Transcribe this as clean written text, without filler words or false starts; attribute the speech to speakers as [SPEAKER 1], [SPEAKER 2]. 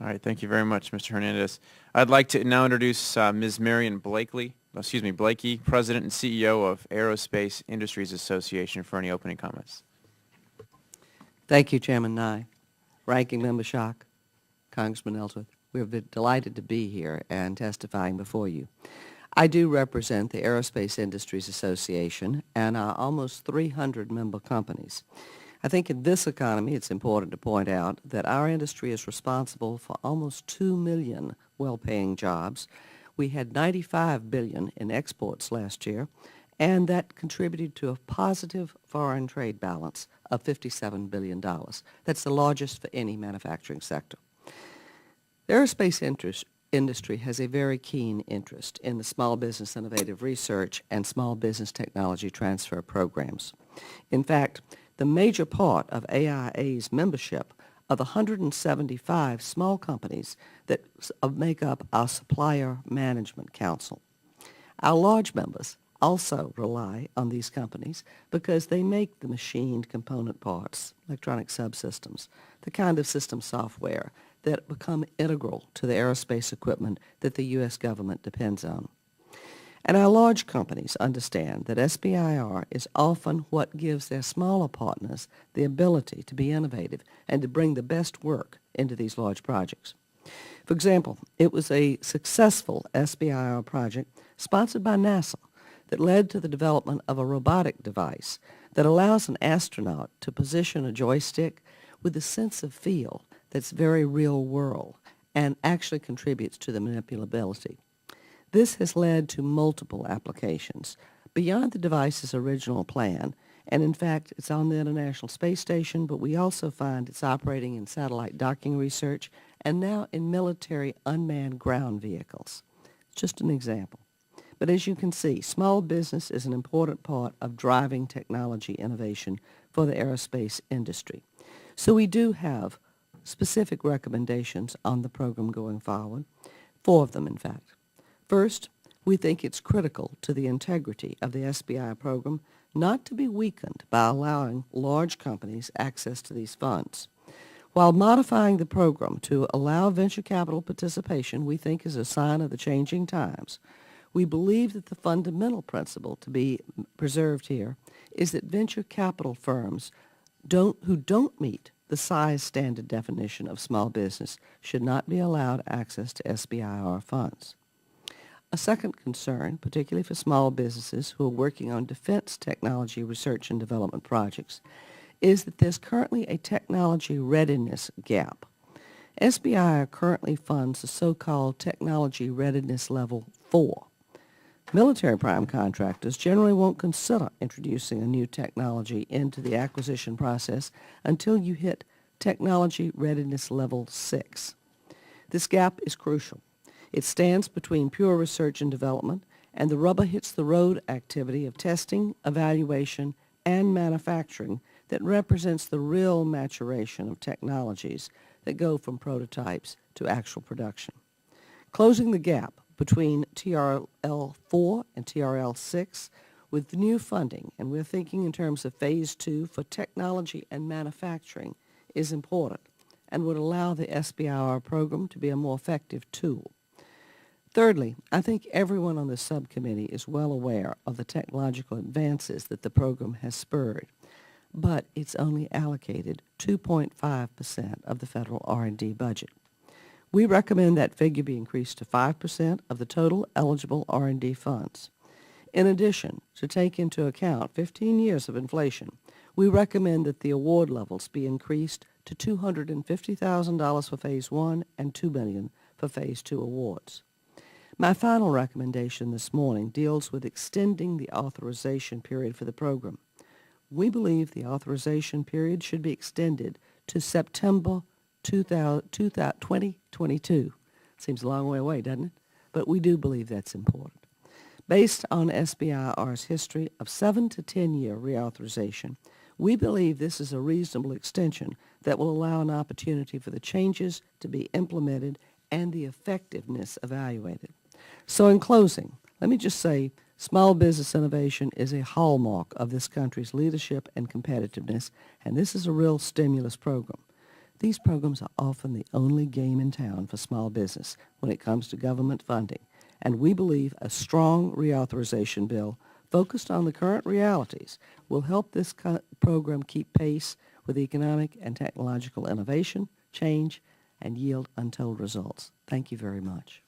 [SPEAKER 1] All right, thank you very much, Mr. Hernandez. I'd like to now introduce Ms. Marion Blakey, President and CEO of Aerospace Industries Association, for any opening comments.
[SPEAKER 2] Thank you, Chairman Nye, Ranking Member Schock, Congressman Ellsworth. We're delighted to be here and testifying before you. I do represent the Aerospace Industries Association and our almost 300 member companies. I think in this economy, it's important to point out that our industry is responsible for almost 2 million well-paying jobs. We had $95 billion in exports last year, and that contributed to a positive foreign trade balance of $57 billion. That's the largest for any manufacturing sector. The aerospace industry has a very keen interest in the small business innovative research and small business technology transfer programs. In fact, the major part of AIA's membership are the 175 small companies that make up our Supplier Management Council. Our large members also rely on these companies because they make the machined component parts, electronic subsystems, the kind of system software that become integral to the aerospace equipment that the U.S. government depends on. And our large companies understand that SBIR is often what gives their smaller partners the ability to be innovative and to bring the best work into these large projects. For example, it was a successful SBIR project sponsored by NASA that led to the development of a robotic device that allows an astronaut to position a joystick with a sense of feel that's very real world and actually contributes to the manipulability. This has led to multiple applications beyond the device's original plan, and in fact, it's on the International Space Station, but we also find it's operating in satellite docking research and now in military unmanned ground vehicles. Just an example. But as you can see, small business is an important part of driving technology innovation for the aerospace industry. So we do have specific recommendations on the program going forward, 4 of them in fact. First, we think it's critical to the integrity of the SBI program not to be weakened by allowing large companies access to these funds. While modifying the program to allow venture capital participation we think is a sign of the changing times, we believe that the fundamental principle to be preserved here is that venture capital firms who don't meet the size standard definition of small business should not be allowed access to SBIR funds. A second concern, particularly for small businesses who are working on defense technology research and development projects, is that there's currently a technology readiness gap. SBIR currently funds the so-called Technology Readiness Level 4. Military prime contractors generally won't consider introducing a new technology into the acquisition process until you hit Technology Readiness Level 6. This gap is crucial. It stands between pure research and development and the rubber hits the road activity of testing, evaluation, and manufacturing that represents the real maturation of technologies that go from prototypes to actual production. Closing the gap between TRL-4 and TRL-6 with new funding, and we're thinking in terms of Phase 2 for technology and manufacturing, is important and would allow the SBIR program to be a more effective tool. Thirdly, I think everyone on the subcommittee is well aware of the technological advances that the program has spurred, but it's only allocated 2.5% of the federal R&D budget. We recommend that figure be increased to 5% of the total eligible R&D funds. In addition, to take into account 15 years of inflation, we recommend that the award levels be increased to $250,000 for Phase 1 and $2 million for Phase 2 awards. My final recommendation this morning deals with extending the authorization period for the program. We believe the authorization period should be extended to September 2022. Seems a long way away, doesn't it? But we do believe that's important. Based on SBIR's history of 7 to 10-year reauthorization, we believe this is a reasonable extension that will allow an opportunity for the changes to be implemented and the effectiveness evaluated. So in closing, let me just say small business innovation is a hallmark of this country's leadership and competitiveness, and this is a real stimulus program. These programs are often the only game in town for small business when it comes to government funding, and we believe a strong reauthorization bill focused on the current realities will help this program keep pace with economic and technological innovation, change, and yield untold results. Thank you very much.